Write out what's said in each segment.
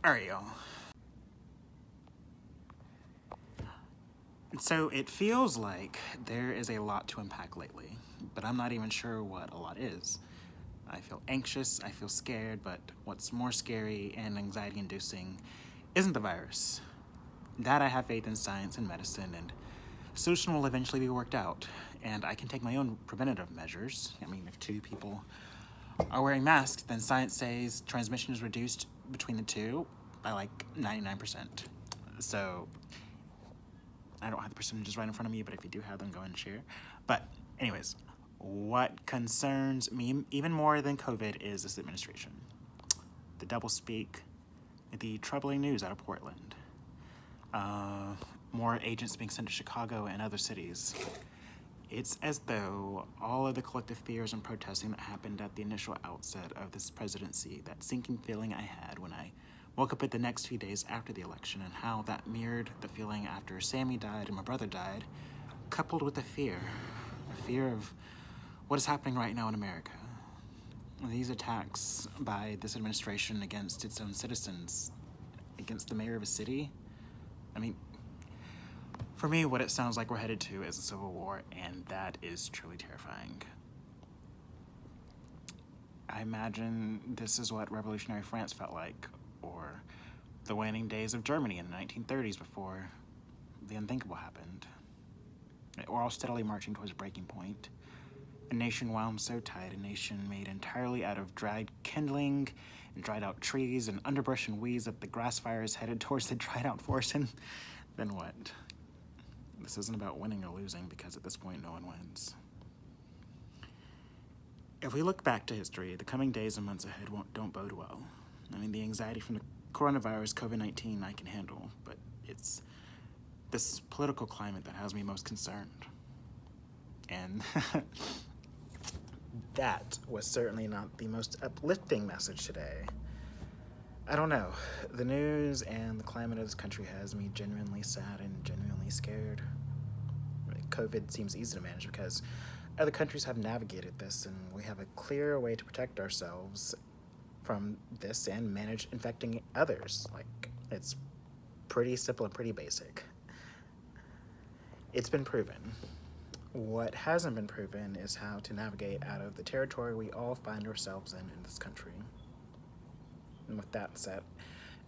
Alright, y'all. So it feels like there is a lot to unpack lately, but I'm not even sure what a lot is. I feel anxious, I feel scared, but what's more scary and anxiety-inducing isn't the virus. That I have faith in science and medicine, and a solution will eventually be worked out, and I can take my own preventative measures. I mean, if 2 people are wearing masks, then science says transmission is reduced between the 2 by like 99%. So I don't have the percentages right in front of me, but if you do have them, go ahead and share. But anyways, what concerns me even more than COVID is this administration. The doublespeak, the troubling news out of Portland. More agents being sent to Chicago and other cities. It's as though all of the collective fears and protesting that happened at the initial outset of this presidency, that sinking feeling I had when I woke up at the next few days after the election, and how that mirrored the feeling after Sammy died and my brother died, coupled with a fear of what is happening right now in America. These attacks by this administration against its own citizens, against the mayor of a city. I mean, for me, what it sounds like we're headed to is a civil war, and that is truly terrifying. I imagine this is what revolutionary France felt like, or the waning days of Germany in the 1930s before the unthinkable happened. We're all steadily marching towards a breaking point. A nation wound so tight, a nation made entirely out of dried kindling and dried out trees and underbrush and weeds, that the grass fire is headed towards the dried out forest, and then what? This isn't about winning or losing, because at this point no one wins. If we look back to history, the coming days and months ahead don't bode well. I mean, the anxiety from the coronavirus, COVID-19, I can handle, but it's this political climate that has me most concerned. And that was certainly not the most uplifting message today. I don't know. The news and the climate of this country has me genuinely sad and genuinely scared. COVID seems easy to manage because other countries have navigated this, and we have a clear way to protect ourselves from this and manage infecting others. Like, it's pretty simple and pretty basic. It's been proven. What hasn't been proven is how to navigate out of the territory we all find ourselves in this country. And with that said,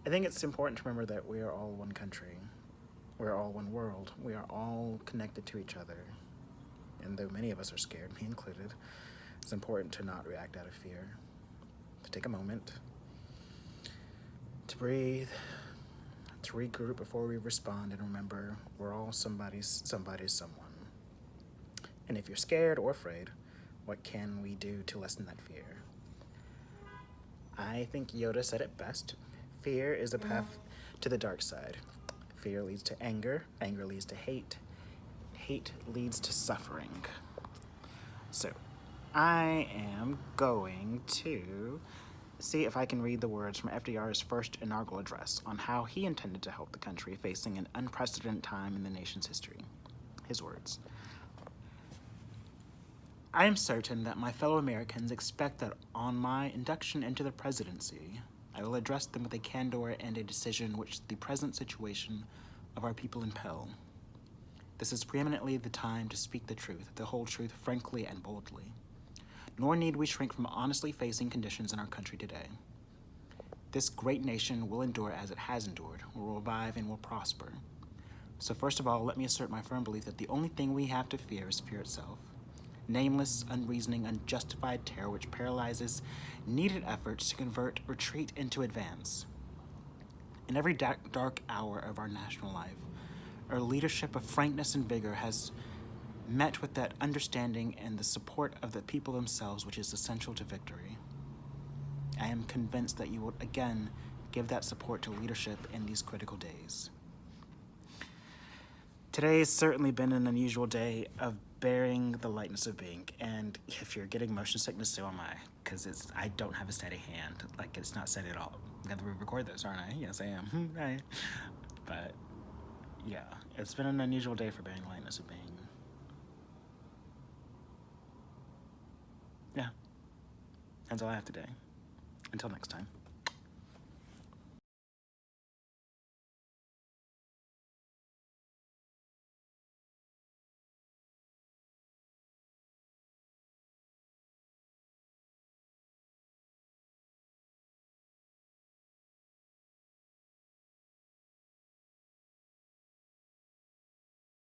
I think it's important to remember that we are all one country. We're all one world. We are all connected to each other. And though many of us are scared, me included, it's important to not react out of fear. To take a moment, to breathe, to regroup before we respond, and remember, we're all somebody's someone. And if you're scared or afraid, what can we do to lessen that fear? I think Yoda said it best. Fear is the path to the dark side. Fear leads to anger. Anger leads to hate. Hate leads to suffering. So, I am going to see if I can read the words from FDR's first inaugural address on how he intended to help the country facing an unprecedented time in the nation's history. His words. I am certain that my fellow Americans expect that on my induction into the presidency, I will address them with a candor and a decision which the present situation of our people impel. This is preeminently the time to speak the truth, the whole truth, frankly and boldly. Nor need we shrink from honestly facing conditions in our country today. This great nation will endure as it has endured, will revive and will prosper. So first of all, let me assert my firm belief that the only thing we have to fear is fear itself. Nameless, unreasoning, unjustified terror which paralyzes needed efforts to convert retreat into advance. In every dark hour of our national life, our leadership of frankness and vigor has met with that understanding and the support of the people themselves, which is essential to victory. I am convinced that you will again give that support to leadership in these critical days. Today has certainly been an unusual day of bearing the lightness of being, and if you're getting motion sickness, so am I, because I don't have a steady hand. Like, it's not steady at all. I'm gonna record this, aren't I? Yes, I am. Right. But yeah, it's been an unusual day for bearing the lightness of being. Yeah, that's all I have today. Until next time.